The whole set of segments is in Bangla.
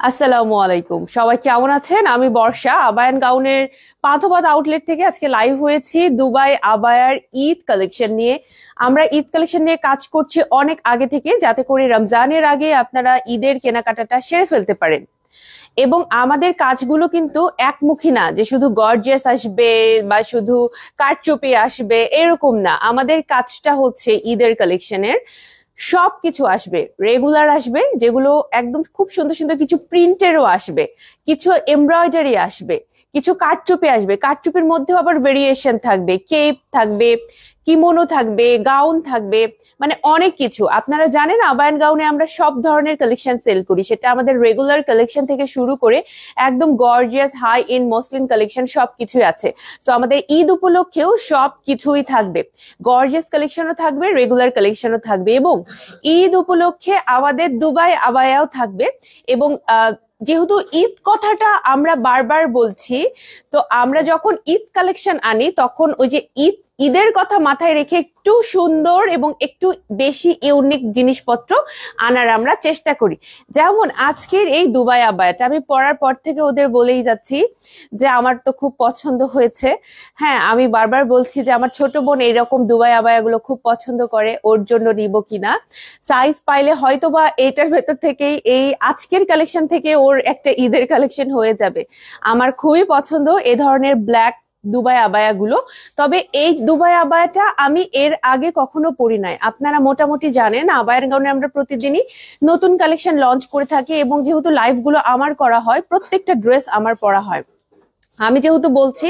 আসসালামু আলাইকুম, সবাই কেমন আছেন? আমি বর্ষা আবায়ান গাউনের পান্থপথ আউটলেট থেকে আজকে লাইভ হয়েছি দুবাই আবায়ার ঈদ কালেকশন নিয়ে। আমরা ঈদ কালেকশন নিয়ে কাজ করছি অনেক আগে থেকে, যাতে করে রমজানের আগে আপনারা ঈদের কেনাকাটাটা সেরে ফেলতে পারেন। এবং আমাদের কাজগুলো কিন্তু একমুখী না, যে শুধু গর্জিয়াস আসবে বা শুধু কারচুপি আসবে এরকম না। আমাদের কাজটা হচ্ছে ঈদের কালেকশনের সবকিছু আসবে, রেগুলার আসবে, যেগুলো একদম খুব সুন্দর সুন্দর কিছু প্রিন্টেরও আসবে, কিছু এমব্রয়ডারি আসবে, কিছু কারচুপি আসবে। কারচুপির মধ্যেও আবার ভেরিয়েশন থাকবে, কেপ থাকবে, কিমোনো থাকবে, গাউন থাকবে, মানে অনেক কিছু। আপনারা জানেন আবায়ান গাউনে আমরা সব ধরনের কালেকশন সেল করি, সেটা আমাদের রেগুলার কালেকশন থেকে শুরু করে একদম gorgeous high end muslin collection সবকিছুই আছে। সো আমাদের ঈদ উপলক্ষেও সব কিছুই থাকবে, গর্জিয়াস কালেকশনও থাকবে, রেগুলার কালেকশনও থাকবে, এবং ঈদ উপলক্ষে আমাদের দুবাই আবায়াও থাকবে। এবং যেহেতু ঈদ কথাটা আমরা বারবার বলছি, তো আমরা যখন ঈদ কালেকশন আনি তখন ওই যে ঈদের কথা মাথায় রেখে একটু সুন্দর এবং একটু বেশি ইউনিক জিনিসপত্র আনার আমরা চেষ্টা করি। যেমন আজকের এই দুবাই আবায়াটা আমি পরার পর থেকে ওদের বলেই যাচ্ছি যে আমার তো খুব পছন্দ হয়েছে। হ্যাঁ, আমি বারবার বলছি যে আমার ছোট বোন এইরকম দুবাই আবায়াগুলো খুব পছন্দ করে, ওর জন্য নিব কিনা। সাইজ পাইলে হয়তো বা এইটার ভেতর থেকেই এই আজকের কালেকশন থেকে ওর একটা ঈদের কালেকশন হয়ে যাবে। আমার খুবই পছন্দ এ ধরনের ব্ল্যাক দুবাই আবায়া গুলো। তবে এই দুবাই আবায়াটা আমি এর আগে কখনো পরি নাই। আপনারা মোটামুটি জানেন আবায়ার গাউনে আমরা প্রতিদিনই নতুন কালেকশন লঞ্চ করে থাকি, এবং যেহেতু লাইভ গুলো আমার করা হয়, প্রত্যেকটা ড্রেস আমার পরা হয়। আমি যেহেতু বলছি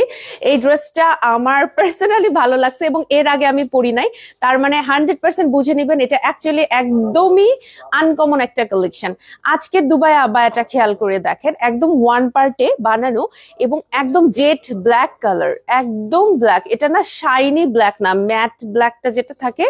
এই ড্রেসটা আমার পার্সোনালি ভালো লাগছে এবং এর আগে আমি পরি নাই, তার মানে 100% বুঝে নিবেন এটা অ্যাকচুয়ালি একদমই আনকমন একটা কালেকশন। আজকের দুবাই আবায়াটা খেয়াল করে দেখেন, একদম ওয়ান পার্টে বানানো এবং একদম জেড ব্ল্যাক কালার, একদম ব্ল্যাক। এটা না শাইনি ব্ল্যাক না, ম্যাট ব্ল্যাকটা যেটা থাকে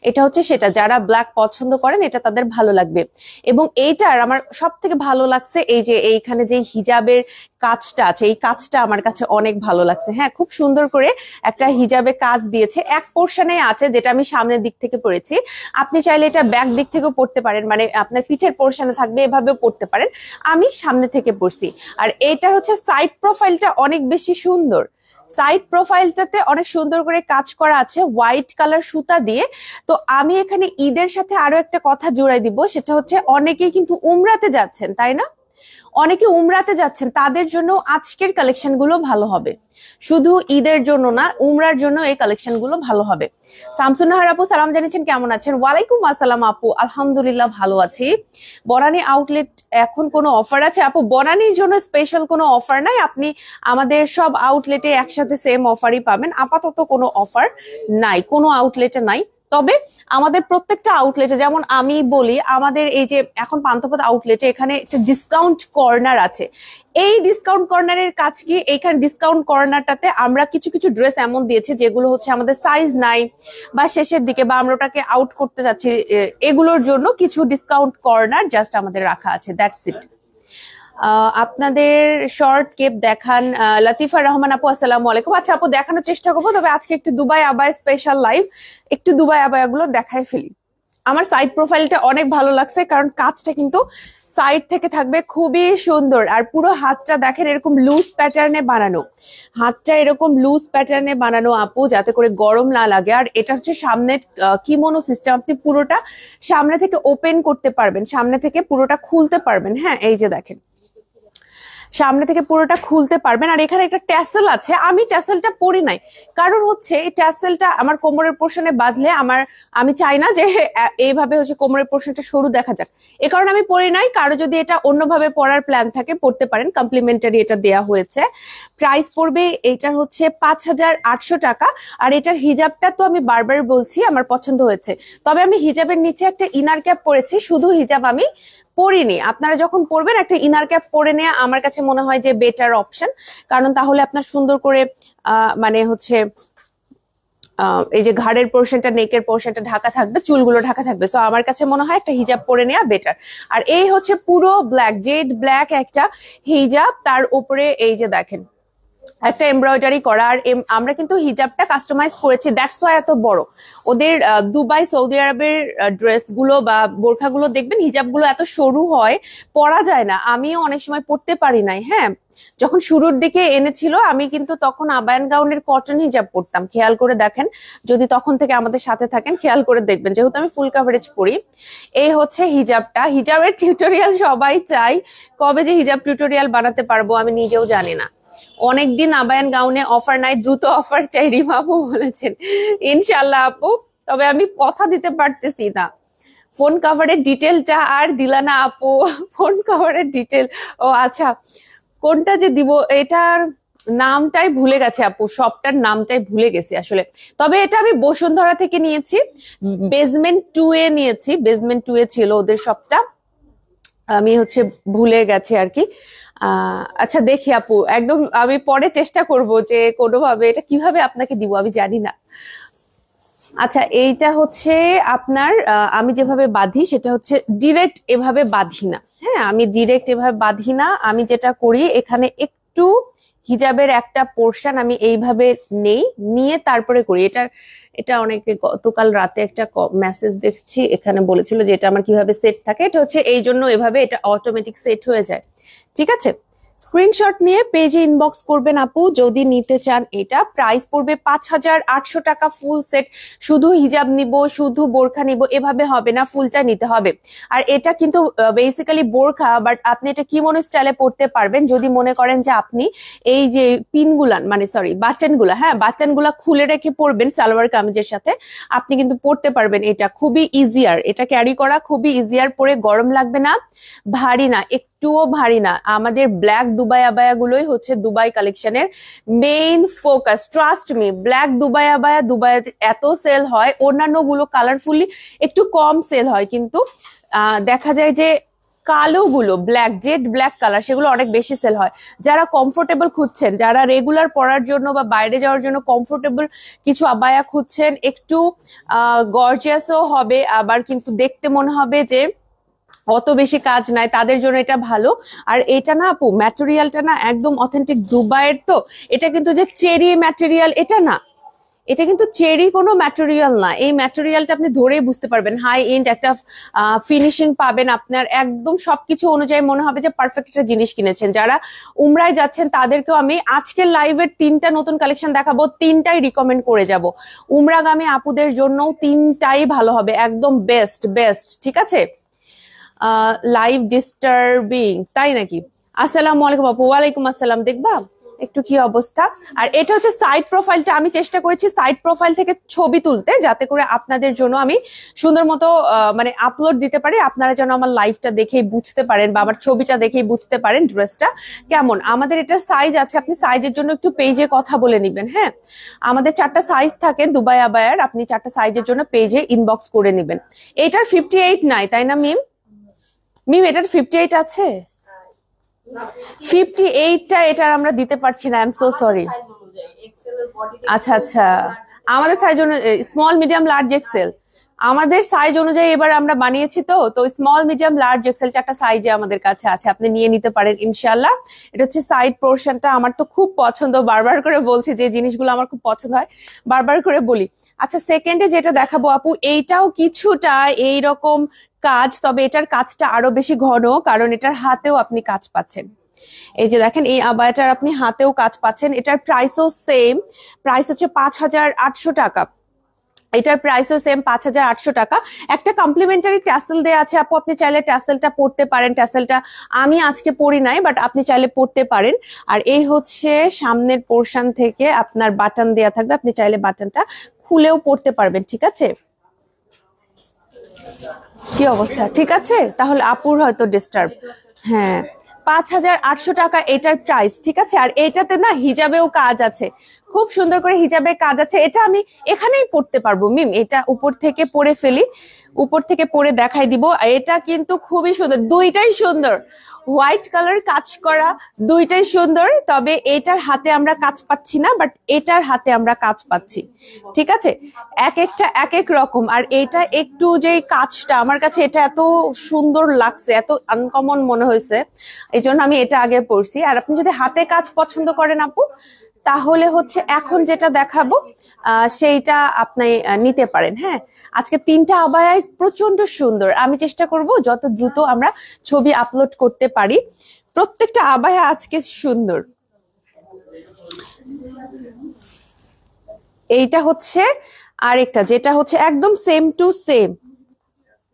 এটা হচ্ছে সেটা। যারা ব্ল্যাক পছন্দ করেন এটা তাদের ভালো লাগবে। এবং এইটার আমার সব থেকে ভালো লাগছে এই যে এইখানে যে হিজাবের কাজটা আছে, এই কাজটা আমার কাছে অনেক ভালো লাগছে। হ্যাঁ, খুব সুন্দর করে একটা হিজাবে কাজ দিয়েছে। এক পোর্শনে আছে যেটা আমি সামনের দিক থেকে পরেছি, আপনি চাইলে এটা ব্যাক দিক থেকেও পড়তে পারেন, মানে আপনার পিঠের পোর্শনে থাকবে এভাবেও পড়তে পারেন। আমি সামনে থেকে পরছি। আর এইটা হচ্ছে সাইড প্রোফাইলটা অনেক বেশি সুন্দর। সাইড প্রোফাইলটাতে অনেক সুন্দর করে কাজ করা আছে হোয়াইট কালার সুতা দিয়ে। তো আমি এখানে ঈদের সাথে আরো একটা কথা জোড়াই দিব, সেটা হচ্ছে অনেকেই কিন্তু উমরাতে যাচ্ছেন, তাই না? অনেকে উমরাতে যাচ্ছেন, তাদের জন্য আজকের কালেকশন গুলো ভালো হবে। শুধু ঈদের জন্য না, উমরার জন্য এই কালেকশন গুলো ভালো হবে। শামসুন্নাহার আপু সালাম জানিয়েছেন, কেমন আছেন? ওয়ালাইকুম আসসালাম আপু, আলহামদুলিল্লাহ ভালো আছি। বনানী আউটলেট এখন কোনো অফার আছে? আপু বনানীর জন্য স্পেশাল কোনো অফার নাই, আপনি আমাদের সব আউটলেটে একসাথে সেম অফারই পাবেন। আপাতত কোনো অফার নাই, কোনো আউটলেটে নাই। তবে আমাদের প্রত্যেকটা আউটলেটে, যেমন আমি বলি আমাদের এই যে এখন পান্থপথ আউটলেটে এখানে একটা ডিসকাউন্ট কর্নার আছে। এই ডিসকাউন্ট কর্নারের কাজ কি, এইখানে ডিসকাউন্ট কর্নারটাতে আমরা কিছু কিছু ড্রেস এমন দিয়েছি যেগুলো হচ্ছে আমাদের সাইজ নাই বা শেষের দিকে বা আমরা ওটাকে আউট করতে যাচ্ছি, এগুলোর জন্য কিছু ডিসকাউন্ট কর্নার জাস্ট আমাদের রাখা আছে, দ্যাটস ইট। আপনাদের শর্ট কেপ দেখান। লতিফা রহমান আপু আসসালামু আলাইকুম। আচ্ছা আপু, দেখানোর চেষ্টা করবো, তবে আজকে একটু দুবাই আবায়া স্পেশাল লাইভ, একটু দুবাই আবায়া গুলো দেখাই ফেলি। আমার সাইড প্রোফাইলটা অনেক ভালো লাগছে, কারণ কাজটা কিন্তু সাইড থেকে থাকবে খুবই সুন্দর। আর পুরো হাতটা দেখেন এরকম লুজ প্যাটার্নে বানানো, হাতটা এরকম লুজ প্যাটার্নে বানানো আপু, যাতে করে গরম না লাগে। আর এটা হচ্ছে সামনে কিমোনো সিস্টেম, আপনি পুরোটা সামনে থেকে ওপেন করতে পারবেন, সামনে থেকে পুরোটা খুলতে পারবেন। হ্যাঁ, এই যে দেখেন সামনে থেকে পুরোটা খুলতে পারবেন। আর এখানে একটা ট্যাসেল আছে, আমি ট্যাসেলটা পরি নাই, কারণ হচ্ছে এই ট্যাসেলটা আমার কোমরের পোর্শনে বাঁধলে আমি চাই না যে এইভাবে হচ্ছে কোমরের পোর্শনটা সরু দেখা যাক, এ কারণে আমি পরি নাই। কারো যদি এটা অন্যভাবে পরার প্ল্যান থাকে পড়তে পারেন, কমপ্লিমেন্টারি এটা দেয়া হয়েছে। প্রাইস পড়বে এইটার হচ্ছে 5800 টাকা। আর এটার হিজাবটা তো আমি বারবার বলছি আমার পছন্দ হয়েছে, তবে আমি হিজাবের নিচে একটা ইনার ক্যাপ পরেছি, শুধু হিজাব আমি পরিনি। আপনারা যখন পরবেন একটা ইনার ক্যাপ পরে নেওয়া আমার কাছে মনে হয় যে বেটার অপশন, কারণ তাহলে আপনার সুন্দর করে মানে হচ্ছে এই যে ঘাড়ের পোর্শনটা, নেকের পোর্শনটা ঢাকা থাকবে, চুলগুলো ঢাকা থাকবে। সো আমার কাছে মনে হয় একটা হিজাব পরে নেওয়া বেটার। আর এই হচ্ছে পুরো ব্ল্যাক, জেড ব্ল্যাক একটা হিজাব, তার উপরে এই যে দেখেন একটা এমব্রয়ডারি করা। আর আমরা কিন্তু হিজাবটা কাস্টমাইজ করেছি, দ্যাটস ওয়াই এত বড়। ওদের দুবাই সৌদি আরবের ড্রেসগুলো বা বোরখাগুলো দেখবেন হিজাবগুলো এত সরু হয়, পরা যায় না। আমিও অনেক সময় পরতে পারি নাই। হ্যাঁ, যখন শুরুর দিকে এনেছিল আমি কিন্তু তখন আবায়ান গাউনের কটন হিজাব পরতাম। খেয়াল করে দেখেন, যদি তখন থেকে আমাদের সাথে থাকেন খেয়াল করে দেখবেন, যেহেতু আমি ফুল কাভারেজ পরি। এই হচ্ছে হিজাবটা। হিজাবের টিউটোরিয়াল সবাই চাই, কবে যে হিজাব টিউটোরিয়াল বানাতে পারবো আমি নিজেও জানি না। অনেকদিন আবায়ান গাউনে অফার নাই, দ্রুত অফার চাই, রিমা আপু বলেছেন। ইনশাল্লাহ আপু, তবে আমি কথা দিতে পারতেছি না। ফোন কভারের ডিটেলটা আর দিলা না আপু, ফোন কভারের ডিটেল। ও আচ্ছা, কোনটা যে দিব এটার নামটাই ভুলে গেছে আপু, শপটার নামটাই ভুলে গেছি আসলে। তবে এটা আমি বসুন্ধরা থেকে নিয়েছি, বেসমেন্ট 2 এ নিয়েছি, বেসমেন্ট 2 এ ছিল ওদের শপটা, আমি হচ্ছে ভুলে গেছি আর কি। আচ্ছা দেখি আপু, একদম আমি পরে চেষ্টা করব যে কোনোভাবে এটা কিভাবে আপনাকে দিব, আমি জানি না। আচ্ছা, এইটা হচ্ছে আপনার আমি যেভাবে বাঁধি সেটা হচ্ছে ডিরেক্ট এভাবে বাঁধি না। হ্যাঁ, আমি ডিরেক্ট এভাবে বাঁধি না। আমি যেটা করি, এখানে একটু হিজাবের একটা পোর্শন আমি এইভাবে নেই, নিয়ে তারপরে করি। এটা অনেকে গতকাল রাতে একটা মেসেজ দেখছি, এখানে বলেছিল যে এটা আমার কিভাবে সেট থাকে। এটা হচ্ছে এই জন্য এভাবে এটা অটোমেটিক সেট হয়ে যায়। ঠিক আছে, স্ক্রিনশট নিয়ে পেজে ইনবক্স করবেন আপু যদি নিতে চান। এটা প্রাইস পড়বে 5800 টাকা ফুল সেট। শুধু হিজাব নিব, শুধু বোরখা নিব এভাবে হবে না, ফুলটা নিতে হবে। আর এটা কিন্তু বেসিক্যালি বোরখা, বাট আপনি এটা কিমোনো স্টাইলে পড়তে পারবেন যদি মনে করেন যে আপনি এই যে পিনগুলান মানে সরি বাটনগুলা, হ্যাঁ বাটনগুলা খুলে রেখে পরবেন সালোয়ার কামিজের সাথে, আপনি কিন্তু পড়তে পারবেন। এটা খুবই ইজিয়ার, এটা ক্যারি করা খুবই ইজিয়ার, পরে গরম লাগবে না, ভারী না, একটুও ভারী না। আমাদের ব্ল্যাক দুবাই আবায়া গুলোই হচ্ছে দুবাই কালেকশনের main focus. Trust me, black Dubai abaya দুবাইতে এত সেল হয়, অন্যান্য গুলো কালারফুলি একটু কম সেল হয়, কিন্তু দেখা যায় যে কালো গুলো ব্ল্যাক, জেড ব্ল্যাক কালার, সেগুলো অনেক বেশি সেল হয়। যারা কমফোর্টেবল খুঁজছেন, যারা রেগুলার পরার জন্য বা বাইরে যাওয়ার জন্য কমফোর্টেবল কিছু আবায়া খুঁজছেন, একটু গর্জিয়াসও হবে আবার কিন্তু দেখতে মনে হবে যে অত বেশি কাজ নাই, তাদের জন্য এটা ভালো। আর এটা না আপু, ম্যাটেরিয়ালটা না একদম অথেন্টিক দুবাইয়ের। তো এটা কিন্তু যে চেরি ম্যাটেরিয়াল এটা না, এটা কিন্তু চেরি কোনো ম্যাটেরিয়াল না। এই ম্যাটেরিয়ালটা আপনি ধরেই বুঝতে পারবেন, হাই এন্ড একটা ফিনিশিং পাবেন। আপনার একদম সবকিছু অনুযায়ী মনে হবে যে পারফেক্ট একটা জিনিস কিনেছেন। যারা উমরায় যাচ্ছেন তাদেরকেও আমি আজকের লাইভের 3টা নতুন কালেকশন দেখাবো, 3টাই রিকমেন্ড করে যাব। উমরাগামী আপুদের জন্য 3টাই ভালো হবে, একদম বেস্ট বেস্ট। ঠিক আছে, লাইভ ডিস্টার্বিং তাই নাকি? আসসালামু আলাইকুম আপু। ওয়ালাইকুম আসসালাম। দেখবা একটু কি অবস্থা। আর এটা হচ্ছে সাইড প্রোফাইলটা, আমি চেষ্টা করেছি সাইড প্রোফাইল থেকে ছবি তুলতে, যাতে করে আপনাদের জন্য আমি সুন্দর মতো মানে আপলোড দিতে পারি, আপনারা যেন আমার লাইভটা দেখেই বুঝতে পারেন বা আমার ছবিটা দেখেই বুঝতে পারেন ড্রেসটা কেমন। আমাদের এটার সাইজ আছে, আপনি সাইজের জন্য একটু পেজে কথা বলে নিবেন। হ্যাঁ, আমাদের 4টা সাইজ থাকে দুবাই আবায়ার, আপনি 4টা সাইজের জন্য পেজে ইনবক্স করে নিবেন। এটার 58 নাই তাই না মিম? মিম এটার 58 আছে? 58টা এটার আমরা দিতে পারছি না, আই এম সো সরি। আচ্ছা আচ্ছা, আমাদের সাইজ অনুযায়ী স্মল মিডিয়াম লার্জ এক্সেল, আমাদের সাইজ অনুযায়ী এবার আমরা বানিয়েছি। তো স্মল মিডিয়াম লার্জ এক্সেল 4টা সাইজে আমাদের কাছে আছে, আপনি নিয়ে নিতে পারেন ইনশাল্লাহ। এটা হচ্ছে সাইড পোর্শনটা, আমার তো খুব পছন্দ, বারবার করে বলছি যে জিনিসগুলো আমার খুব পছন্দ হয়, বারবার করে বলি। আচ্ছা, সেকেন্ডে যেটা দেখাবো আপু, এইটাও কিছুটা এইরকম কাজ, তবে এটার কাজটা আরো বেশি ঘন, কারণ এটার হাতেও আপনি কাজ পাচ্ছেন। এই যে দেখেন, এই আবায়াটার আপনি হাতেও কাজ পাচ্ছেন। এটার প্রাইসও সেম, প্রাইস হচ্ছে 5800 টাকা। এটার প্রাইসও সেম 5800 টাকা। একটা কমপ্লিমেন্টারি ট্যাসেল দেয়া আছে আপু, আপনি চাইলে ট্যাসেলটা পড়তে পারেন। ট্যাসেলটা আমি আজকে পরি নাই, বাট আপনি চাইলে পড়তে পারেন। আর এই হচ্ছে সামনের পোর্শন থেকে আপনার বাটন দেয়া থাকবে, আপনি চাইলে বাটনটা খুলেও পড়তে পারবেন। ঠিক আছে, কি অবস্থা? ঠিক আছে, তাহলে আপুর হয়তো ডিস্টার্ব। হ্যাঁ, 5800 টাকা এটার প্রাইস। ঠিক আছে, আর এটাতে না হিজাবেও কাজ আছে, খুব সুন্দর করে হিজাবের কাজ আছে। এটা আমি এখানেই পড়তে পারবো মিম, এটা উপর থেকে পরে ফেলি, উপর থেকে পরে দেখাই দিব। এটা কিন্তু খুবই সুন্দর, দুইটাই সুন্দর, হোয়াইট কালার কাজ করা, দুইটাই সুন্দর। তবে এটার হাতে আমরা কাজ পাচ্ছি না, বাট এটার হাতে আমরা কাজ পাচ্ছি। ঠিক আছে, এক একটা এক এক রকম। আর এটা একটু যে কাজটা আমার কাছে এটা এত সুন্দর লাগছে, এত আনকমন মনে হয়েছে, এই জন্য আমি এটা আগে পড়ছি। আর আপনি যদি হাতে কাজ পছন্দ করেন আপু, তাহলে হচ্ছে এখন যেটা দেখাবো সেইটা আপনি নিতে পারেন। হ্যাঁ, আজকে 3টা আবায়ায় প্রচন্ড সুন্দর। আমি চেষ্টা করব যত দ্রুত আমরা ছবি আপলোড করতে পারি। প্রত্যেকটা আবায়া আজকে সুন্দর। এইটা হচ্ছে আরেকটা, যেটা হচ্ছে একদম সেম টু সেম।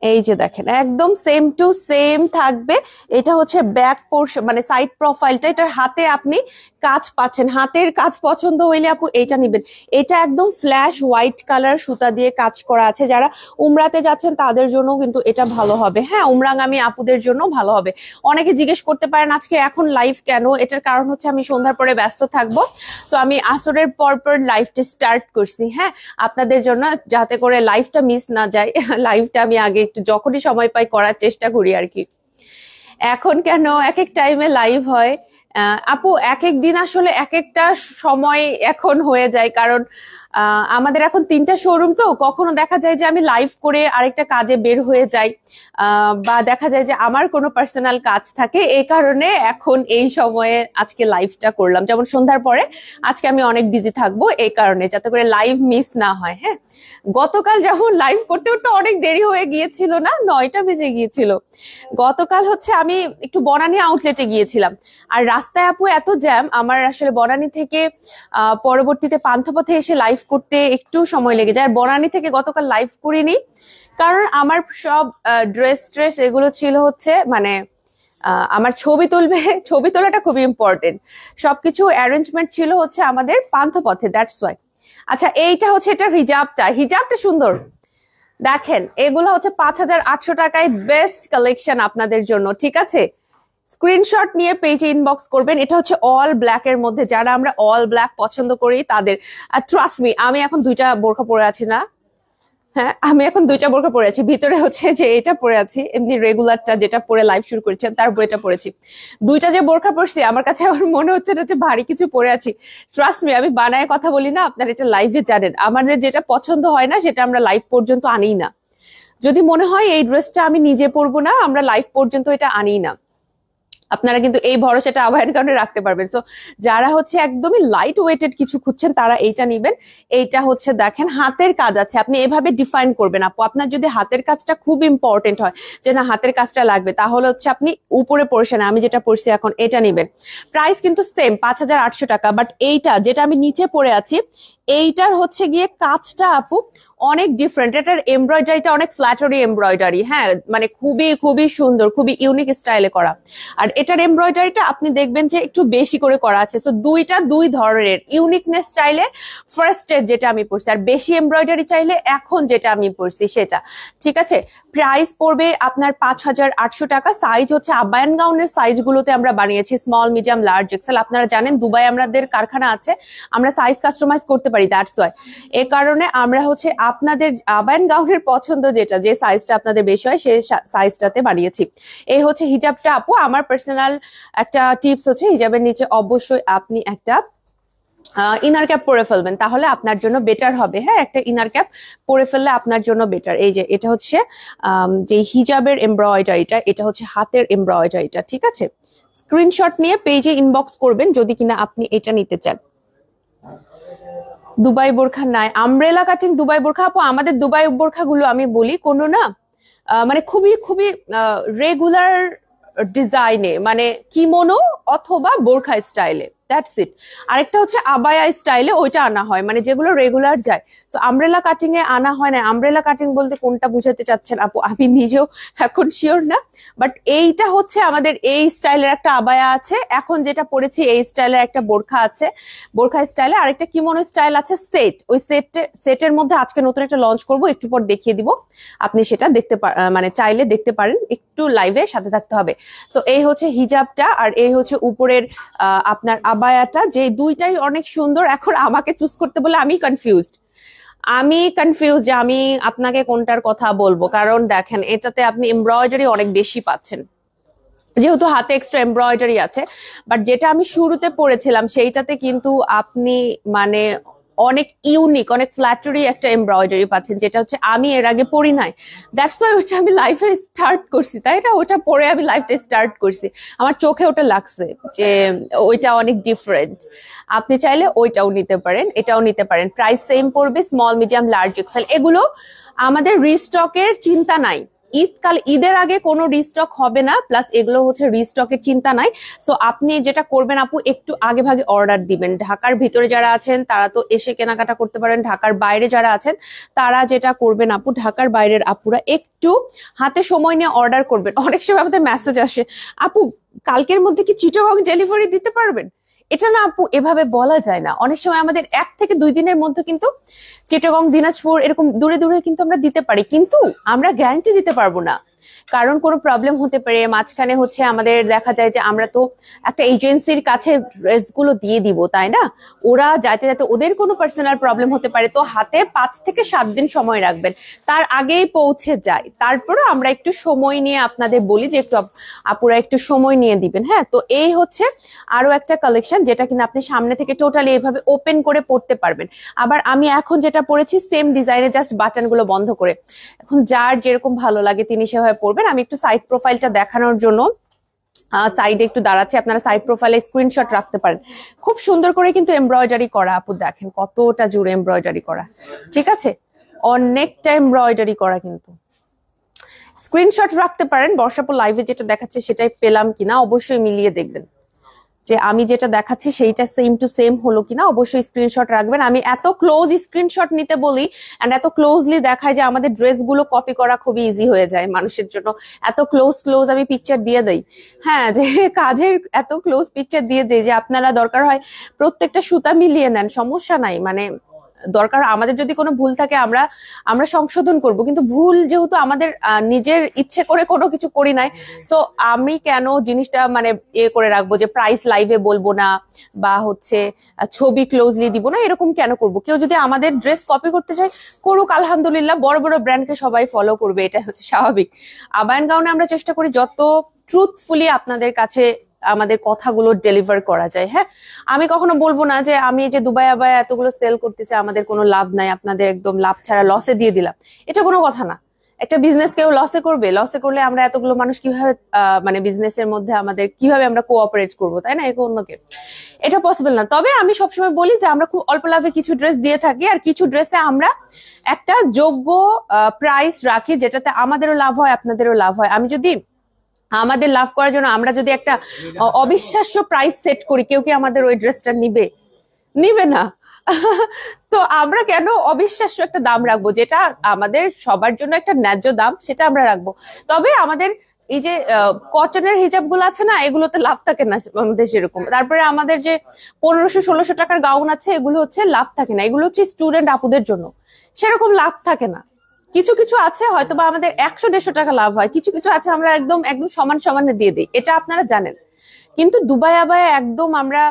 এই যে দেখেন একদম সেম টু সেম থাকবে। এটা হচ্ছে ব্যাক পোর্শন, মানে সাইড প্রোফাইলটা, এটার হাতে আপনি কাজ পাচ্ছেন। হাতের কাজ পছন্দ হইলে আপু এইটা নিবেন। এটা একদম ফ্ল্যাশ হোয়াইট কালার সুতা দিয়ে কাজ করা আছে। যারা উমরাতে যাচ্ছেন তাদের জন্য কিন্তু এটা ভালো হবে। হ্যাঁ, উমরাগামী আপুদের জন্য ভালো হবে। অনেকে জিজ্ঞেস করতে পারেন আজকে এখন লাইভ কেন, এটার কারণ হচ্ছে আমি সন্ধ্যার পরে ব্যস্ত থাকবো। সো আমি আসরের পর লাইভটা স্টার্ট করছি, হ্যাঁ, আপনাদের জন্য, যাতে করে লাইভটা মিস না যায়। লাইভটা আমি আগে একটু যখনই সময় পাই করার চেষ্টা করি আর কি। এখন কেন এক এক টাইমে লাইভ হয় আপু, এক এক দিন আসলে এক একটা সময় এখন হয়ে যায়। কারণ আমাদের এখন 3টা শোরুম, তো কখনো দেখা যায় যে আমি লাইভ করে আরেকটা কাজে বের হয়ে যাই, বা দেখা যায় যে আমার কোনো পার্সোনাল কাজ থাকে। এই কারণে এখন এই সময়ে আজকে লাইভটা করলাম। যেমন সন্ধ্যার পরে আজকে আমি অনেক বিজি থাকবো, এই কারণে যাতে করে লাইভ মিস না হয়। হ্যাঁ, গতকাল যখন লাইভ করতে করতে অনেক দেরি হয়ে গিয়েছিল, না 9টা বেজে গিয়েছিল। গতকাল হচ্ছে আমি একটু বনানী আউটলেটে গিয়েছিলাম, আর রাস্তায় আপু এত জ্যাম, আমার আসলে বনানী থেকে পরবর্তীতে পান্থপথে এসে লাইভ করতে একটু সময় লেগে যায়। আর বনানী থেকে গতকাল লাইভ করিনি, কারণ আমার সব ড্রেস এগুলো ছিল হচ্ছে মানে আমার ছবি তুলবে, ছবি তোলাটা খুবই ইম্পর্টেন্ট। সবকিছু অ্যারেঞ্জমেন্ট ছিল হচ্ছে আমাদের পান্থপথে, দ্যাটস ওয়াই। আচ্ছা, এইটা হচ্ছে এটা হিজাবটা সুন্দর। দেখেন এগুলো হচ্ছে 5800 টাকায় বেস্ট কালেকশন আপনাদের জন্য। ঠিক আছে, স্ক্রিনশট নিয়ে পেজে ইনবক্স করবেন। এটা হচ্ছে অল ব্ল্যাক এর মধ্যে, যারা আমরা অল ব্ল্যাক পছন্দ করি তাদের। আর ট্রাস্ট মি, আমি এখন 2টা বোরখা পরে আছি না, হ্যাঁ আমি এখন 2টা বোরখা পরে আছি। ভিতরে হচ্ছে যে এটা পরে আছি এমনি রেগুলারটা, যেটা পরে লাইভ শুরু করেছি, তারপর এটা পরেছি। 2টা যে বোরখা পরছি আমার কাছে আমার মনে হচ্ছে না যে ভারী কিছু পরে আছি। ট্রাস্ট মি, আমি বানায় কথা বলি না, আপনারা এটা লাইভে জানেন। আমাদের যেটা পছন্দ হয় না সেটা আমরা লাইভ পর্যন্ত আনি না। যদি মনে হয় এই ড্রেসটা আমি নিজে পরবো না, আমরা লাইভ পর্যন্ত এটা আনি না। আপনারা কিন্তু এই ভরসাটা আবাহন কারণে রাখতে পারবেন। সো যারা হচ্ছে একদমই লাইট ওয়েটেড কিছু খুঁজছেন তারা এইটা নিবেন। এইটা হচ্ছে দেখেন হাতের কাজ আছে, আপনি এভাবে ডিফাইন করবেন আপু। আপনার যদি হাতের কাজটা খুব ইম্পর্টেন্ট হয়, যে না হাতের কাজটা লাগবে, তাহলে হচ্ছে আপনি উপরে পড়ছেন, আমি যেটা পড়ছি এখন এটা নিবেন। প্রাইস কিন্তু সেম 5800 টাকা, বাট এইটা যেটা আমি নিচে পড়ে আছি এইটার হচ্ছে গিয়ে কাজটা আপু অনেক ডিফারেন্ট। এটার এমব্রয়ডারিটা অনেক ফ্ল্যাটারি এমব্রয়ডারি, হ্যাঁ মানে খুবই খুবই সুন্দর, খুবই ইউনিক স্টাইলে করা। আর এটার এমব্রয়ডারিটা আপনি দেখবেন যে একটু বেশি করে করা আছে। সো দুই ধরনের ইউনিকনেস চাইলে ফার্স্ট এর যেটা আমি পড়ছি, আর বেশি এমব্রয়ডারি চাইলে এখন যেটা আমি পড়ছি সেটা। ঠিক আছে, প্রাইস পড়বে আপনার 5800 টাকা। সাইজ হচ্ছে আবায়ান গাউনের সাইজ গুলোতে আমরা বানিয়েছি স্মল, মিডিয়াম, লার্জ, এক্সেল। আপনারা জানেন দুবাই আমাদের কারখানা আছে, আমরা সাইজ কাস্টমাইজ করতে পারি, দ্যাটস ওয়াই। এ কারণে আমরা হচ্ছে আপনাদের আবায়ান গাউনের পছন্দ যেটা, যে সাইজটা আপনাদের বেশি হয় সেই সাইজটাতে বানিয়েছি। এই হচ্ছে হিজাবটা আপু। আমার পার্সোনাল একটা টিপস হচ্ছে হিজাবের নিচে অবশ্যই আপনি একটা ইনার ক্যাপ পরে ফেলবেন, তাহলে আপনার জন্য বেটার হবে। হ্যাঁ, একটা ইনার ক্যাপ পরে ফেললে আপনার জন্য বেটার। এই যে এটা হচ্ছে যে হিজাবের এমব্রয়ডারিটা, এটা হচ্ছে হাতের এমব্রয়ডারিটা। ঠিক আছে, স্ক্রিনশট নিয়ে পেজে ইনবক্স করবেন যদি কিনা আপনি এটা নিতে চান। দুবাই বোরখা নাই, আমব্রেলা কাটিং দুবাই বোরখা আপু। আমাদের দুবাই বোরখা গুলো আমি বলি কোনো না মানে খুবই খুবই রেগুলার ডিজাইনে, মানে কিমোনো অথবা বোরখা স্টাইলে, দ্যাটস ইট। আরেকটা হচ্ছে আবায়া স্টাইলে, ওইটা আনা হয়, মানে যেগুলো রেগুলার যায়। তো আমব্রেলা কাটিং এ আনা হয় না। আমব্রেলা কাটিং বলতে কোনটা বুঝাতে চাচ্ছেন আপু আমি নিজেও এখন শিওর না, বাট এইটা হচ্ছে আমাদের এই স্টাইলের একটা আবায়া আছে। এখন যেটা পরেছি এই স্টাইলের একটা বোরখা আছে, বোরখা স্টাইলে। আরেকটা কিমোনো স্টাইল আছে সেট। ওই সেটের মধ্যে আজকে নতুন একটা লঞ্চ করব, একটু পর দেখিয়ে দিব। আপনি সেটা দেখতে মানে চাইলে দেখতে পারেন, একটু লাইভে সাথে থাকতে হবে। সো এই হচ্ছে হিজাবটা, আর এই হচ্ছে উপরের আপনার আবায়া আবায়াটা, যে দুইটাই অনেক সুন্দর। এখন আমাকে চুজ করতে বলে আমি কনফিউজ যে আমি আপনাকে কোনটার কথা বলবো। কারণ দেখেন এটাতে আপনি এমব্রয়ডারি অনেক বেশি পাচ্ছেন, যেহেতু হাতে এক্সট্রা এমব্রয়ডারি আছে। বাট যেটা আমি শুরুতে পড়েছিলাম সেইটাতে কিন্তু আপনি মানে অনেক ইউনিক, অনেক ফ্ল্যাটারি একটা এমব্রয়ডারি পাচ্ছেন, যেটা হচ্ছে আমি এর আগে পড়ি নাই। দ্যাটস ওয়াই ওটা আমি লাইফে স্টার্ট করছি, তাই না? ওটা পরে আমি লাইফটা স্টার্ট করছি, আমার চোখে ওটা লাগছে যে ওইটা অনেক ডিফারেন্ট। আপনি চাইলে ওইটাও নিতে পারেন, এটাও নিতে পারেন, প্রাইস সেম পড়বে। স্মল, মিডিয়াম, লার্জ, এক্সেল এগুলো আমাদের রিস্টকের চিন্তা নাই। ঈদের আগে কোনো রিস্টক হবে না, প্লাস এগুলো হচ্ছে রিস্টকের চিন্তা নাই। সো আপনি যেটা করবেন আপু, একটু আগে ভাগে অর্ডার দিবেন। ঢাকার ভিতরে যারা আছেন তারা তো এসে কেনাকাটা করতে পারেন, ঢাকার বাইরে যারা আছেন তারা যেটা করবেন আপু, ঢাকার বাইরের আপুরা একটু হাতে সময় নিয়ে অর্ডার করবেন। অনেক সময় আমাদের মেসেজ আসে, আপু কালকের মধ্যে কি চিটাগং ডেলিভারি দিতে পারবেন? এটা না আপু এভাবে বলা যায় না। অনেক সময় আমাদের 1 থেকে 2 দিনের মধ্যে কিন্তু চিটাগং, দিনাজপুর এরকম দূরে দূরে কিন্তু আমরা দিতে পারি, কিন্তু আমরা গ্যারান্টি দিতে পারবো না। কারণ কোনো প্রবলেম হতে পারে মাঝখানে। হচ্ছে আমাদের দেখা যায় যে আমরা তো একটা এজেন্সির কাছে ড্রেসগুলো দিয়ে দিব, তাই না? ওরা যাতে যাতে ওদের কোনো পার্সোনাল প্রবলেম হতে পারে, তো হাতে 5 থেকে 7 দিন সময় রাখবেন, তার আগেই পৌঁছে যায়। তারপরে আমরা একটু সময় নিয়ে আপনাদের বলি যে একটু আপুরা একটু সময় নিয়ে দিবেন। হ্যাঁ, তো এই হচ্ছে আরো একটা কালেকশন, যেটা কিনা আপনি সামনে থেকে টোটালি এইভাবে ওপেন করে পড়তে পারবেন। আবার আমি এখন যেটা পরেছি সেম ডিজাইনে, জাস্ট বাটন গুলো বন্ধ করে। এখন যার যেরকম ভালো লাগে তিনি সেভাবে পড়বেন। আমি একটু সাইড প্রোফাইলটা দেখানোর জন্য সাইডে একটু দাঁড়াচ্ছি, আপনারা সাইড প্রোফাইলে স্ক্রিনশট রাখতে পারেন। খুব সুন্দর করে কিন্তু এমব্রয়ডারি করা আপু, দেখেন কতটা জুড়ে এমব্রয়ডারি করা, ঠিক আছে? অনেকটা এমব্রয়ডারি করা, কিন্তু স্ক্রিনশট রাখতে পারেন। বর্ষাপুর লাইভে যেটা দেখাচ্ছে সেটাই পেলাম কিনা অবশ্যই মিলিয়ে দেখবেন, যে আমি যেটা দেখাচ্ছি সেইটা সেম টু সেম হলো কিনা, অবশ্যই স্ক্রিনশট রাখবেন। আমি এত ক্লোজ স্ক্রিনশট নিতে বলি এন্ড এত ক্লোজলি দেখায় যে আমাদের ড্রেসগুলো কপি করা খুবই ইজি হয়ে যায় মানুষের জন্য। এত ক্লোজ আমি পিকচার দিয়ে দেই, হ্যাঁ, যে কাজের এত ক্লোজ পিকচার দিয়ে দেই যে আপনারা দরকার হয় প্রত্যেকটা সুতা মিলিয়ে নেন, সমস্যা নাই। মানে দরকার আমাদের যদি কোনো ভুল থাকে আমরা সংশোধন করব, কিন্তু ভুল যেহেতু আমাদের নিজের ইচ্ছে করে কোনো কিছু করি নাই, সো আমি কেন জিনিসটা মানে করে রাখবো যে প্রাইস লাইভে বলবো না, বা হচ্ছে ছবি ক্লোজলি দিব না, এরকম কেন করব? কেউ যদি আমাদের ড্রেস কপি করতে চায় করুক, আলহামদুলিল্লাহ, বড় বড় ব্র্যান্ডকে সবাই ফলো করবে, এটা হচ্ছে স্বাভাবিক। আবায়ান গাউনে আমরা চেষ্টা করি যত ট্রুথফুলি আপনাদের কাছে আমাদের কথাগুলো ডেলিভার করা যায়। হ্যাঁ, আমি কখনো বলবো না যে আমি যে দুবাই আবায়া এতগুলো সেল করতেছে আমাদের কোনো লাভ নাই, আপনাদের একদম লাভ ছাড়া লসে দিয়ে দিলাম, এটা কোনো কথা না। একটা বিজনেস কেউ লসে করবে? লসে করলে আমরা এতগুলো মানুষ কিভাবে মানে বিজনেসের মধ্যে আমাদের কিভাবে আমরা কোঅপারেট করবো, তাই না? একে অন্যকে, এটা পসিবল না। তবে আমি সবসময় বলি যে আমরা খুব অল্প লাভে কিছু ড্রেস দিয়ে থাকি, আর কিছু ড্রেসে আমরা একটা যোগ্য প্রাইস রাখি, যেটাতে আমাদেরও লাভ হয় আপনাদেরও লাভ হয়। আমি যদি আমাদের লাভ করার জন্য আমরা যদি একটা অবিশ্বাস্য প্রাইস সেট করি, কেউ কি আমাদের ওই ড্রেসটা নিবে না। তো আমরা কেন অবিশ্বাস্য একটা দাম রাখবো, যেটা আমাদের সবার জন্য একটা ন্যায্য দাম, সেটা আমরা রাখবো। তবে আমাদের এই যে কটনের হিজাব গুলো আছে না, এগুলোতে লাভ থাকে না আমাদের সেরকম। তারপরে আমাদের যে 1500-1600 টাকার গাউন আছে, এগুলো হচ্ছে লাভ থাকে না, এগুলো হচ্ছে স্টুডেন্ট আপুদের জন্য, সেরকম লাভ থাকে না। কিছু কিছু আছে হয়তো বা আমাদের 100-150 টাকা লাভ হয়, কিছু কিছু আছে আমরা একদম একদম সমানে দিয়ে দিই, এটা আপনারা জানেন। কিন্তু দুবাই আবায়া একদম আমরা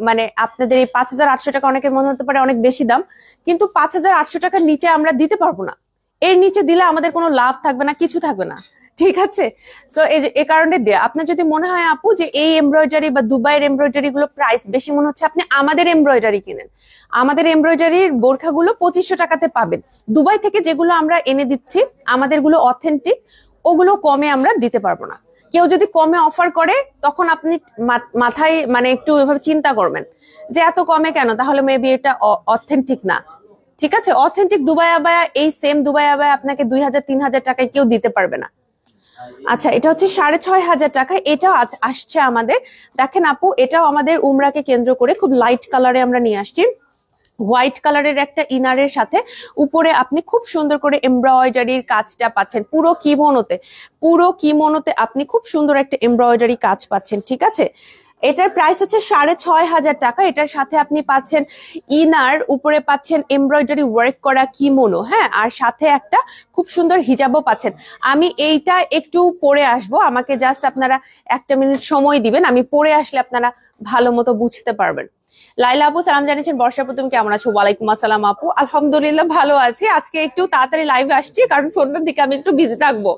মানে আপনাদের এই 5800 টাকা অনেকের মনে হতে পারে অনেক বেশি দাম, কিন্তু 5800 টাকার নিচে আমরা দিতে পারবো না। এর নিচে দিলে আমাদের কোনো লাভ থাকবে না, কিছু থাকবে না, ঠিক আছে? সো এই কারণে দেয়া। আপনার যদি মনে হয় আপু যে এই এমব্রয়ডারি বা দুবাইয়ের এমব্রয়ডারি গুলো প্রাইস বেশি মনে হচ্ছে, আপনি আমাদের এমব্রয়ডারি কিনেন। আমাদের এমব্রয়ডারির বোরখাগুলো 2500 টাকাতে পাবেন। দুবাই থেকে যেগুলো আমরা এনে দিচ্ছি আমাদের গুলো অথেন্টিক, ওগুলো কমে আমরা দিতে পারবো না। কেউ যদি কমে অফার করে তখন আপনি মাথায় মানে একটু এভাবে চিন্তা করবেন যে এত কমে কেন, তাহলে মেবি এটা অথেন্টিক না, ঠিক আছে? অথেন্টিক দুবাই আবায়া, এই সেম দুবাই আবায়া আপনাকে 2000-3000 টাকায় কেউ দিতে পারবে না। আচ্ছা, এটা হচ্ছে 6500 টাকা। এটাও আসছে আমাদের, দেখেন আপু, এটাও আমাদের উমরাকে কেন্দ্র করে খুব লাইট কালারে আমরা নিয়ে আসছি। হোয়াইট কালারের একটা ইনারের সাথে উপরে আপনি খুব সুন্দর করে এমব্রয়ডারির কাজটা পাচ্ছেন। পুরো কিমোনোতে আপনি খুব সুন্দর একটা এমব্রয়ডারি কাজ পাচ্ছেন, ঠিক আছে? এটার প্রাইস হচ্ছে 6,500 টাকা। এটার সাথে আপনি পাচ্ছেন ইনার, উপরে পাচ্ছেন এমব্রয়ডারি ওয়ার্ক করা কিমোনো, হ্যাঁ, আর সাথে একটা খুব সুন্দর হিজাবও পাচ্ছেন। আমি এইটা একটু পরে আসবো, আমাকে জাস্ট আপনারা 1 মিনিট সময় দিবেন, আমি পরে আসলে আপনারা ভালো মতো বুঝতে পারবেন। লাইলা আপু সালাম জানিয়েছেন, বর্ষা আপু তুমি কেমন আছো? ওয়ালাইকুম আসসালাম আপু, আলহামদুলিল্লাহ ভালো আছি। আজকে একটু তাড়াতাড়ি লাইভে আসছি কারণ সন্ধ্যার দিকে আমি একটু বিজি থাকবো,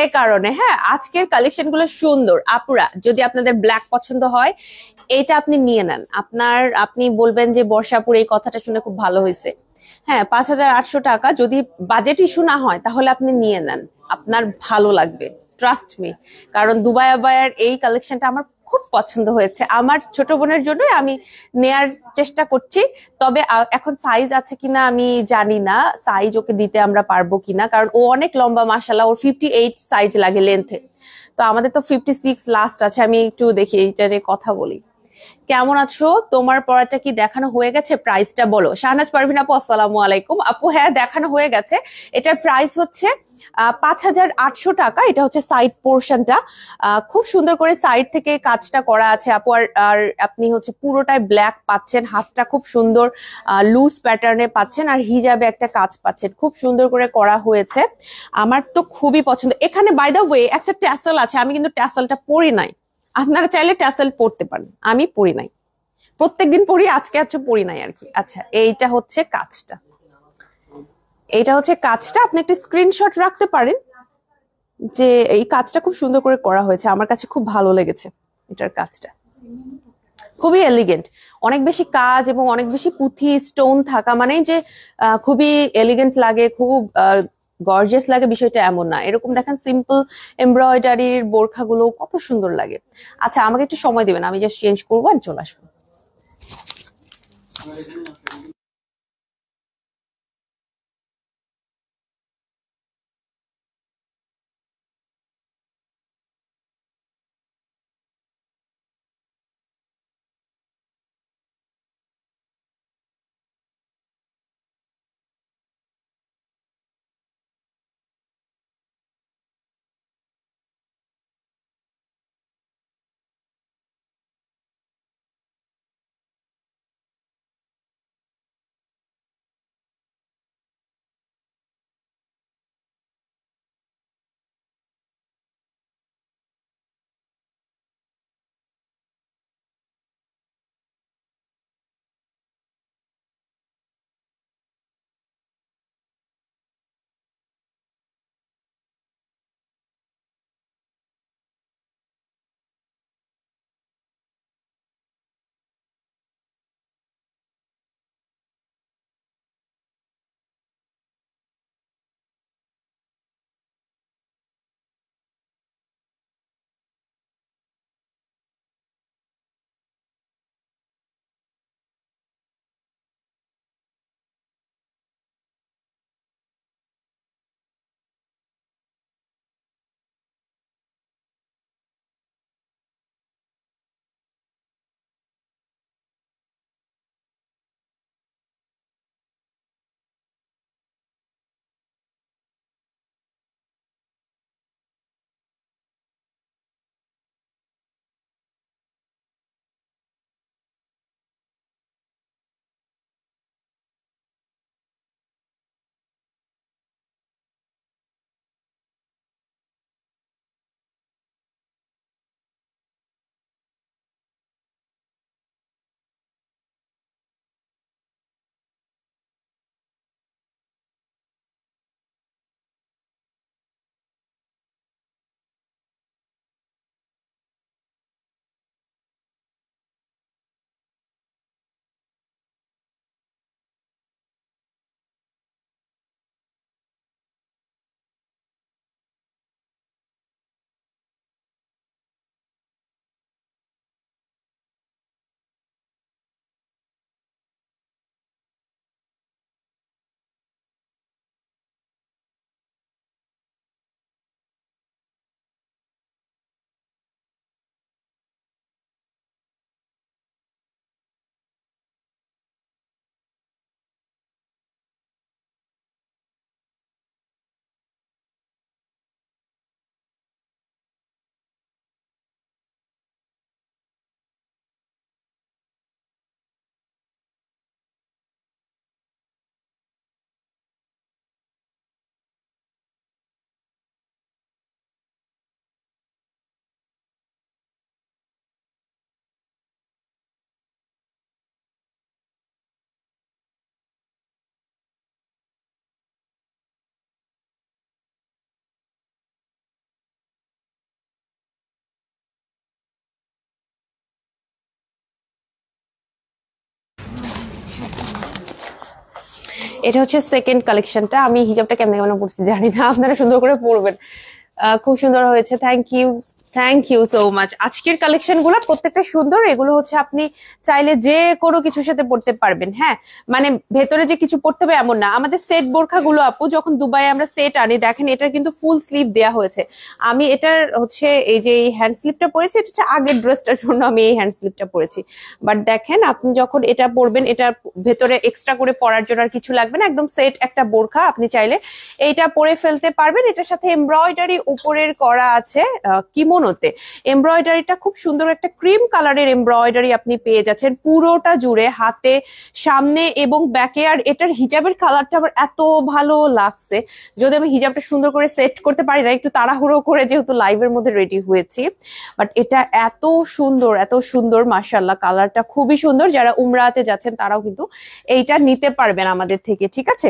এই কারণে। হ্যাঁ, আজকের কালেকশন গুলো সুন্দর আপুরা, যদি আপনাদের ব্ল্যাক পছন্দ হয় এটা আপনি নিয়ে নেন। আপনি বলবেন যে বর্ষাপুর এই কথাটা শুনে খুব ভালো হয়েছে। হ্যাঁ, 5,800 টাকা, যদি বাজেট ইস্যু না হয় তাহলে আপনি নিয়ে নেন, আপনার ভালো লাগবে, ট্রাস্ট মি। কারণ দুবাই আবায়ার এই কালেকশনটা আমার খুব পছন্দ হয়েছে, আমার ছোট বোনের জন্যই আমি নেয়ার চেষ্টা করছি। তবে এখন সাইজ আছে কিনা আমি জানি না, সাইজ ওকে দিতে আমরা পারবো কিনা, কারণ ও অনেক লম্বা, মাশাআল্লাহ, ওর 58 সাইজ লাগে লেন্থে। তো আমাদের তো 56 লাস্ট আছে। আমি একটু দেখি এইটারে কথা বলি। কেমন আছো? তোমার পড়াটা কি দেখানো হয়ে গেছে? প্রাইসটা বলো। শাহনাজ পারভিন আপু আসসালামু আলাইকুম। আপু হ্যাঁ, দেখানো হয়ে গেছে। এটার প্রাইস হচ্ছে 5,800 টাকা। এটা হচ্ছে সাইড পোর্শনটা, খুব সুন্দর করে সাইড থেকে কাজটা করা আছে আপু। আর আপনি হচ্ছে পুরোটাই ব্ল্যাক পাচ্ছেন, হাতটা খুব সুন্দর লুজ প্যাটার্নে পাচ্ছেন, আর হিজাবে একটা কাজ পাচ্ছেন, খুব সুন্দর করে করা হয়েছে। আমার তো খুবই পছন্দ। এখানে বাই দ্য ওয়ে একটা ট্যাসেল আছে, আমি কিন্তু ট্যাসেলটা পরি নাই, আপনারা চাইলে ট্যাসেল পড়তে পারেন, আমি পড়ি নাই, প্রত্যেকদিন পড়ি, আজকে আজকে পড়ি নাই আর কি। আচ্ছা, এইটা হচ্ছে কাজটা, আপনি একটা স্ক্রিনশট রাখতে পারেন যে এই কাজটা খুব সুন্দর করে করা হয়েছে, আমার কাছে খুব ভালো লেগেছে এটার কাজটা, খুবই এলিগেন্ট। অনেক বেশি কাজ এবং অনেক বেশি পুঁথি স্টোন থাকা মানে যে খুবই এলিগেন্ট লাগে, খুব গর্জিয়াস লাগে, বিষয়টা এমন না। এরকম দেখেন সিম্পল এমব্রয়ডারির বোরখাগুলো কত সুন্দর লাগে। আচ্ছা, আমাকে একটু সময় দিবেন, আমি জাস্ট চেঞ্জ করবো আর চলে আসবো। এটা হচ্ছে সেকেন্ড কালেকশনটা। আমি হিজাবটা কেমন কেমন পড়ছি জানি না, আপনারা সুন্দর করে পড়বেন। খুব সুন্দর হয়েছে, thank you, thank you so much. আজকের কালেকশন গুলো প্রত্যেকটা সুন্দর, এগুলো হচ্ছে আপনি চাইলে যে কোনো কিছুর সাথে পড়তে পারবেন। হ্যাঁ, মানে ভেতরে যে কিছু পড়তে হবে এমন না। আমাদের সেট বোরখা গুলো আপু যখন দুবাই আমরা সেট আনি, দেখেন এটার কিন্তু ফুল স্লিভ দেয়া হয়েছে। আমি এটার হচ্ছে এই যে হ্যান্ড স্লিভটা পরেছি, এটা হচ্ছে আগের ড্রেসটার জন্য আমি এই হ্যান্ড স্লিভটা পরেছি। বাট দেখেন আপনি যখন এটা পরবেন, এটা ভেতরে এক্সট্রা করে পরার জন্য আর কিছু লাগবে না, একদম সেট একটা বোরখা। আপনি চাইলে এইটা পরে ফেলতে পারবেন। এটার সাথে এমব্রয়ডারি উপরের করা আছে কিমোনোতে। এমব্রয়ডারিটা খুব সুন্দর, একটা ক্রিম কালারের এমব্রয়ডারি আপনি পেয়ে যাচ্ছেন পুরোটা জুড়ে, হাতে, সামনে এবং ব্যাকে। আর এটার হিজাবের কালারটা আমার এত ভালো লাগছে। যদি আমি হিজাবটা সুন্দর করে সেট করতে পারি না, একটু তাড়াহুড়ো করে যেহেতু লাইভের মধ্যে রেডি হয়েছি, বাট এটা এত সুন্দর, এত সুন্দর, মাশাআল্লাহ। কালারটা খুবই সুন্দর। যারা উমরাতে যাচ্ছেন তারাও কিন্তু এইটা নিতে পারবেন আমাদের থেকে, ঠিক আছে।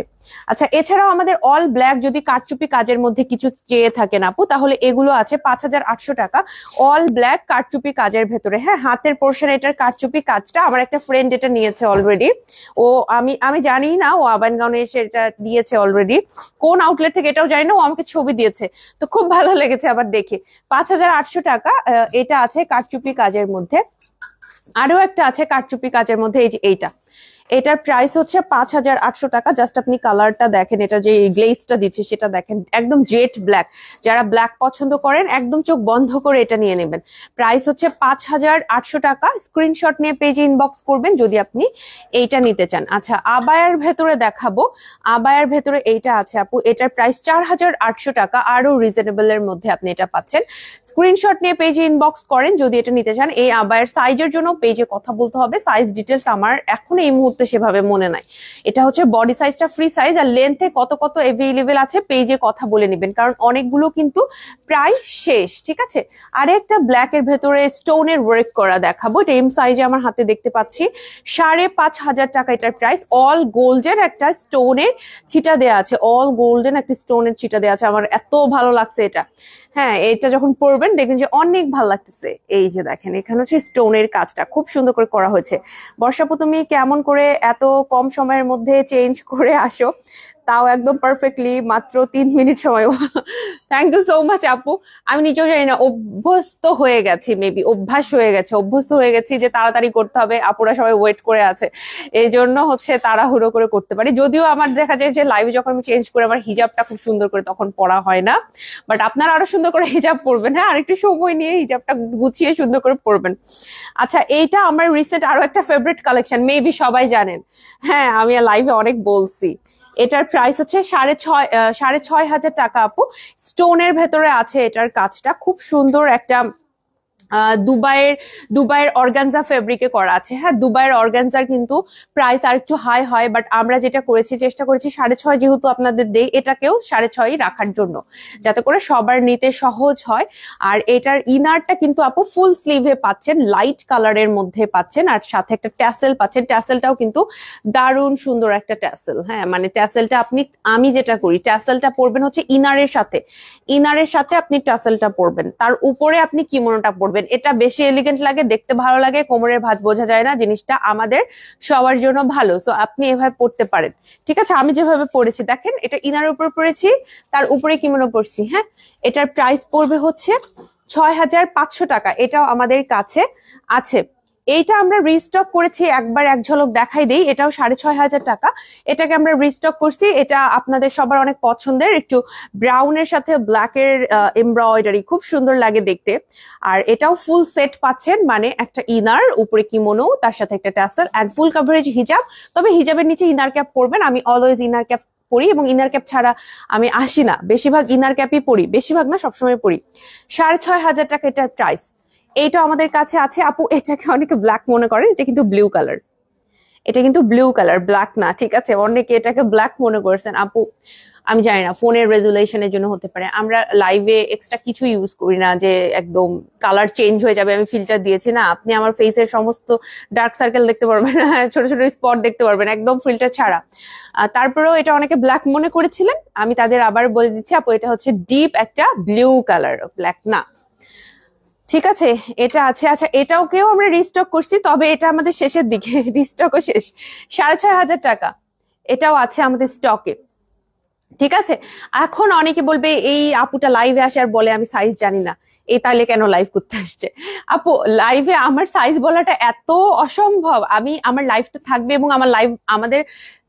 আচ্ছা, এছাড়াও আমাদের অল ব্ল্যাক যদি কারচুপি কাজের মধ্যে কিছু চেয়ে থাকেন আপু, তাহলে এগুলো আছে 5800 টাকা, অল ব্ল্যাক কারচুপি কাজের ভেতরে। হ্যাঁ, হাতের পোর্শন এটার কারচুপি কাজটা। আমার একটা ফ্রেন্ড এটা নিয়েছে অলরেডি। ও আমি জানি না, ও আবান গাউনে এসে এটা নিয়েছে অলরেডি, কোন আউটলেট থেকে এটাও জানি না, ও আমাকে ছবি দিয়েছে, তো খুব ভালো লেগেছে আবার দেখে। 5800 টাকা এটা আছে কারচুপি কাজের মধ্যে। আরো একটা আছে কারচুপি কাজের মধ্যে, এই যে এইটা, এটার প্রাইস হচ্ছে 5800 টাকা। জাস্ট আপনি কালারটা দেখেন, এটা যে গ্লেজটা দিচ্ছে সেটা দেখেন, একদম জেট ব্ল্যাক। যারা ব্ল্যাক পছন্দ করেন একদম চোখ বন্ধ করে এটা নিয়ে নেবেন। প্রাইস হচ্ছে 5800 টাকা। স্ক্রিনশট নিয়ে পেজে ইনবক্স করবেন যদি আপনি এইটা নিতে চান। আচ্ছা, আবায়ার ভেতরে দেখাবো। আবায়ার ভেতরে এইটা আছে আপু, এটার প্রাইস 4800 টাকা, আরো রিজনেবল এর মধ্যে আপনি এটা পাচ্ছেন। স্ক্রিনশট নিয়ে পেজে ইনবক্স করেন যদি এটা নিতে চান। এই আবায়ার সাইজের জন্য পেজে কথা বলতে হবে, সাইজ ডিটেলস আমার এখন এই মুহূর্তে সেভাবে মনে নাই। এটা হচ্ছে বডি সাইজটা ফ্রি সাইজ, আর লেন্থে কত কত এভেইলেবল আছে পেজে কথা বলে নেবেন, কারণ অনেকগুলো কিন্তু প্রায় শেষ, ঠিক আছে। আর একটা ব্ল্যাক এর ভেতরে স্টোনের ওয়ার্ক করা দেখাবো, এটা এম সাইজে আমার হাতে দেখতে পাচ্ছি। 5500 টাকা এটার প্রাইস। অল গোল্ডের একটা স্টোনের ছিটা দেয়া আছে, অল গোল্ডেন একটা স্টোনের ছিটা দেয়া আছে। আমার এত ভালো লাগছে এটা। হ্যাঁ, এটা যখন পরবেন দেখবেন যে অনেক ভালো লাগতেছে। এই যে দেখেন, এখানে হচ্ছে স্টোনের কাজটা খুব সুন্দর করে করা হয়েছে। বর্ষাপু, তুমি কেমন করে এত কম সময়ের মধ্যে চেঞ্জ করে আসো, তাও একদম পারফেক্টলি, মাত্র 3 মিনিট সময়। থ্যাংক ইউ সো মাচ আপু। আমি নিজেও জানি না, অভ্যস্ত হয়ে গেছি, মেবি অভ্যাস হয়ে গেছে, অভ্যস্ত হয়ে গেছি যে তাড়াতাড়ি করতে হবে, আপুরা সবাই ওয়েট করে আছে, এই জন্য হচ্ছে তাড়াহুড়ো করে করতে পারি। যদিও আমার দেখা যায় যে লাইভে যখন আমি চেঞ্জ করে আমার হিজাবটা খুব সুন্দর করে তখন পরা হয় না, বাট আপনারা আরো সুন্দর করে হিজাব পরবেন। হ্যাঁ, আরেকটু সময় নিয়ে হিজাবটা গুছিয়ে সুন্দর করে পরবেন। আচ্ছা, এইটা আমার রিসেন্ট আরো একটা ফেভারিট কালেকশন, মেবি সবাই জানেন। হ্যাঁ, আমি লাইভে অনেক বলছি। এটার প্রাইস হচ্ছে 6500 টাকা আপু। স্টোনের ভেতরে আছে এটার কাজটা, খুব সুন্দর একটা দুবাইয়ের অর্গানজা ফেব্রিকে করা আছে। হ্যাঁ, দুবাইয়ের অর্গানজার কিন্তু প্রাইস আর একটু হাই হয়, বাট আমরা যেটা করেছি, চেষ্টা করেছি 6.5 যেহেতু আপনাদের দেই, এটাকেও 6.5 রাখার জন্য, যাতে করে সবার নিতে সহজ হয়। আর এটার ইনারটা কিন্তু আপু ফুল স্লিভে পাচ্ছেন, লাইট কালারের মধ্যে পাচ্ছেন, আর সাথে একটা ট্যাসেল পাচ্ছেন। ট্যাসেলটাও কিন্তু দারুণ সুন্দর একটা ট্যাসেল। হ্যাঁ, মানে ট্যাসেলটা আমি যেটা করি, ট্যাসেলটা পরবেন হচ্ছে ইনারের সাথে আপনি ট্যাসেলটা পরবেন, তার উপরে আপনি কিমোনোটা পরবেন। এটা বেশি এলিগেন্ট লাগে, দেখতে ভালো লাগে, কোমরের ভাঁজ বোঝা যায় না, জিনিসটা আমাদের সবার জন্য ভালো। সো আপনি এভাবে পড়তে পারেন, ঠিক আছে। আমি যেভাবে পড়েছি দেখেন, এটা ইনার উপর পড়েছি, তার উপরে কিমোনো পরছি। হ্যাঁ, এটার প্রাইস পড়বে হচ্ছে 6500 টাকা। এটাও আমাদের কাছে আছে। এইটা আমরা রিস্টক করেছি, একবার এক ঝলক দেখাই দেই। এটাও 6500 টাকা। এটাকে আমরা রিস্টক করছি, এটা আপনাদের সবার অনেক পছন্দের, একটু ব্রাউনের সাথে ব্ল্যাকের এমব্রয়ডারি, খুব সুন্দর লাগে দেখতে। আর এটাও ফুল সেট পাচ্ছেন, মানে একটা ইনার, উপরে কিমোনো, তার সাথে একটা ট্যাসেল এন্ড ফুল কভারেজ হিজাব। তবে হিজাবের নিচে ইনার ক্যাপ পরবেন। আমি অলওয়েজ ইনার ক্যাপ পরি, এবং ইনার ক্যাপ ছাড়া আমি আসি না, বেশিরভাগ ইনার ক্যাপই পরি, বেশিরভাগ না, সবসময় পরি। 6500 টাকা এটার প্রাইস। এইটা আমাদের কাছে আছে আপু। এটাকে অনেকে ব্ল্যাক মনে করেন, এটা কিন্তু ব্লু কালার, এটা কিন্তু ব্লু কালার, ব্ল্যাক না, ঠিক আছে। অনেকে এটাকে ব্ল্যাক মনে করছেন আপু, আমি জানি না, ফোনের রেজুলেশনের জন্য হতে পারে। আমরা লাইভে এক্সট্রা কিছু ইউজ করি না যে একদম কালার চেঞ্জ হয়ে যাবে, আমি ফিল্টার দিয়েছি না। আপনি আমার ফেসের সমস্ত ডার্ক সার্কেল দেখতে পারবেন, ছোট ছোট স্পট দেখতে পারবেন, একদম ফিল্টার ছাড়া। তারপরেও এটা অনেকে ব্ল্যাক মনে করেছিলেন, আমি তাদের আবার বলে দিচ্ছি আপু, এটা হচ্ছে ডিপ একটা ব্লু কালার, ব্ল্যাক না, ঠিক আছে। এটা আছে। আচ্ছা, এটাও আমরা রিস্টক করছি, তবে এটা আমাদের শেষের দিকে, রিস্টকও শেষ। 6500 টাকা এটাও আছে আমাদের স্টকে। ঠিক আছে, এখন অনেকে বলবে এই আপুটা লাইভে আসে আর বলে আমি সাইজ জানি না, এই তাহলে কেন লাইভ করতে আসছে? আপু লাইভে আমার সাইজ বলাটা এত অসম্ভব। আমি আমার লাইভটা থাকবে এবং আমার লাইভ, আমাদের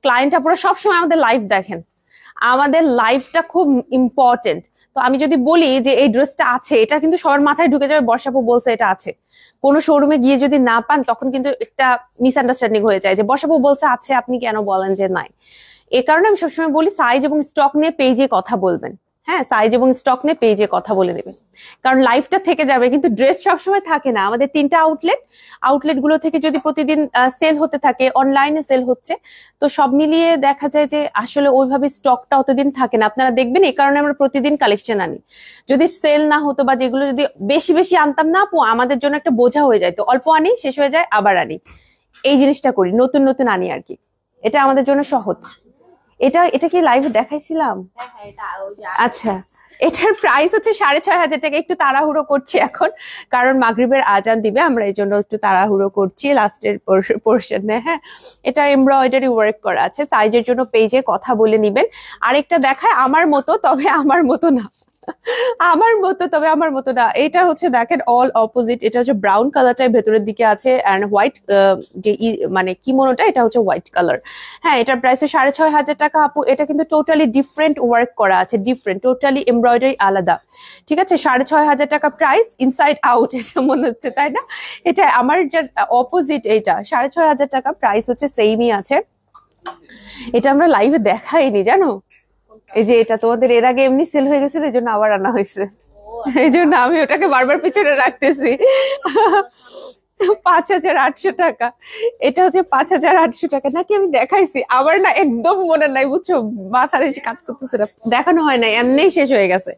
ক্লায়েন্ট আপুরা সবসময় আমাদের লাইভ দেখেন, আমাদের লাইফটা খুব ইম্পর্টেন্ট। তো আমি যদি বলি যে এই ড্রেসটা আছে, এটা কিন্তু সবার মাথায় ঢুকে যাবে বর্ষাপু বলছে এটা আছে। কোনো শোরুমে গিয়ে যদি না পান তখন কিন্তু একটা মিসআন্ডারস্ট্যান্ডিং হয়ে যায় যে বর্ষাপু বলছে আছে, আপনি কেন বলেন যে নাই। এ কারণে আমি সবসময় বলি সাইজ এবং স্টক নিয়ে পেজে কথা বলবেন। হ্যাঁ, সাইজ এবং স্টক নিয়ে পেজে কথা বলে নেবেন, কারণ লাইফটা থেকে যাবে কিন্তু ড্রেস সবসময় থাকে না। আমাদের 3টা আউটলেট গুলো থেকে যদি প্রতিদিন সেল হতে থাকে, অনলাইনে সেল হচ্ছে, তো সব মিলিয়ে দেখা যায় যে আসলে ওইভাবে স্টকটা অতদিন থাকে না। আপনারা দেখবেন এই কারণে আমরা প্রতিদিন কালেকশন আনি। যদি সেল না হতো বা যেগুলো যদি বেশি বেশি আনতাম না আপু, আমাদের জন্য একটা বোঝা হয়ে যায়। তো অল্প আনি, শেষ হয়ে যায়, আবার আনি, এই জিনিসটা করি, নতুন নতুন আনি আর কি। এটা আমাদের জন্য সহজ। এটা এটা কি লাইভে দেখাইছিলাম? আচ্ছা, এটার প্রাইস হচ্ছে 6,500 টাকা। একটু তাড়াহুড়ো করছি এখন, কারণ মাগরিবের আজান দিবে, আমরা এই জন্য একটু তাড়াহুড়ো করছি লাস্টের পোর্শনে। হ্যাঁ, এটা এমব্রয়ডারি ওয়ার্ক করা আছে। সাইজের জন্য পেজে কথা বলে নিবেন। আরেকটা দেখায় আমার মতো, তবে আমার মতো না, আমার মতো না। এটা হচ্ছে দেখেন অল অপোজিট। এটা হচ্ছে ব্রাউন কালারটাই ভেতরের দিকে আছে, এন্ড হোয়াইট যে মানে কিমোনোটা এটা হচ্ছে হোয়াইট কালার। হ্যাঁ, এটার প্রাইস 6,500 টাকা আপু। এটা কিন্তু টোটালি ডিফারেন্ট ওয়ার্ক করা আছে, ডিফারেন্ট, টোটালি এমব্রয়ডারি আলাদা। ঠিক আছে, 6,500 টাকা প্রাইস, ইনসাইড আউট এটা মনে হচ্ছে, তাই না? এটা আমার যে অপোজিট, এইটা 6,500 টাকা প্রাইস হচ্ছে, সেমই আছে। এটা আমরা লাইভে দেখাইনি জানো, এই যে এটা তোমাদের এর আগে এমনি সেল হয়ে গেছিল, এই জন্য আবার আনা হয়েছে, এই জন্য আমি ওটাকে বারবার পিছনে রাখতেছি। 5,800 টাকা। এটা হচ্ছে 5,800 টাকা, নাকি আমি দেখাইছি? আবার না একদম মনে নাই, বুঝছো, মাথার এসে কাজ করতেছে না, দেখানো হয় নাই, এমনি শেষ হয়ে গেছে।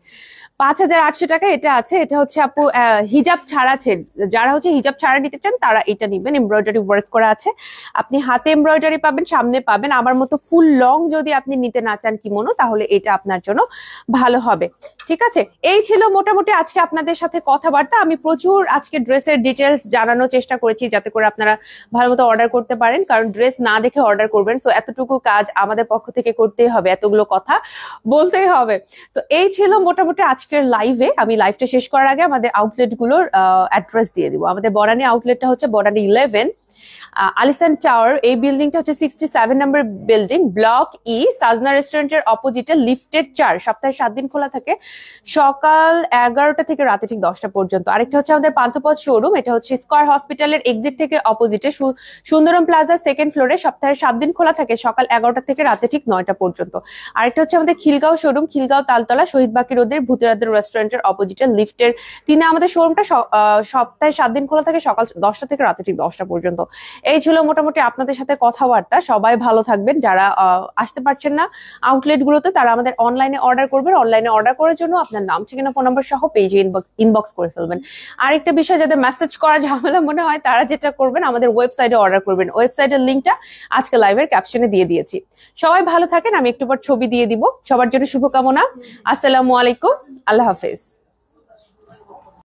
5,800 টাকা এটা আছে। এটা হচ্ছে আপু হিজাব ছাড়া আছে, যারা হচ্ছে হিজাব ছাড়া নিতে চান তারা এটা নিবেন। এমব্রয়ডারি ওয়ার্ক করা আছে, আপনি হাতে এমব্রয়ডারি পাবেন, সামনে পাবেন। আমার মতো ফুল লং যদি আপনি নিতে না চান কিমোনো, তাহলে এটা আপনার জন্য ভালো হবে। ঠিক আছে, এই ছিল মোটামুটি আজকে আপনাদের সাথে কথাবার্তা। আমি প্রচুর আজকে ড্রেসের ডিটেলস জানানোর চেষ্টা করেছি, যাতে করে আপনারা ভালো মতো অর্ডার করতে পারেন, কারণ ড্রেস না দেখে অর্ডার করবেন। সো এতটুকু কাজ আমাদের পক্ষ থেকে করতেই হবে, এতগুলো কথা বলতেই হবে। তো এই ছিল মোটামুটি আজকের লাইভে। আমি লাইভটা শেষ করার আগে আমাদের আউটলেট গুলোর অ্যাড্রেস দিয়ে দিব। আমাদের বনানী আউটলেটটা হচ্ছে বনানী 11 আলিসান টাওয়ার। এই বিল্ডিংটা হচ্ছে 67 নম্বর বিল্ডিং, ব্লক ই, সাজনা রেস্টুরেন্টের অপোজিটে, লিফটের 4। সপ্তাহে 7 দিন খোলা থাকে, সকাল 11টা থেকে রাতে ঠিক 10টা পর্যন্ত। আরেকটা হচ্ছে আমাদের পান্থপথ শোরুম, এটা হচ্ছে স্কয়ার হসপিটালের এক্সিট থেকে অপোজিটে, সুন্দরম প্লাজা 2nd ফ্লোরে। সপ্তাহে 7 দিন খোলা থাকে, সকাল 11টা থেকে রাতে ঠিক 9টা পর্যন্ত। আরেকটা হচ্ছে আমাদের খিলগাঁও শোরুম, খিলগাঁও তালতলা শহীদ বাকি রোডের ভূতেরাদের রেস্টুরেন্টের অপোজিটে, লিফটের 3 আমাদের শোরুমটা সপ্তাহে 7 দিন খোলা থাকে, সকাল 10টা থেকে রাতে ঠিক 10টা পর্যন্ত। এই ছিল মোটামুটি আপনাদের সাথে কথাবার্তা। সবাই ভালো থাকবেন। যারা আসতে পারছেন না আউটলেট গুলোতে, তারা আমাদের অনলাইনে অর্ডার করবেন। অনলাইনে অর্ডার করার জন্য আপনার নাম, ঠিকানা, ফোন নাম্বার সহ পেজে ইনবক্স করে ফেলবেন। আরেকটা বিষয়, যাদের মেসেজ করা ঝামেলা মনে হয়, তারা যেটা করবেন আমাদের ওয়েবসাইটে অর্ডার করবেন। ওয়েবসাইটের লিঙ্কটা আজকে লাইভের ক্যাপশনে দিয়ে দিয়েছি। সবাই ভালো থাকেন, আমি একটু পর ছবি দিয়ে দিব। সবার জন্য শুভকামনা। আসসালামু আলাইকুম, আল্লাহ হাফেজ।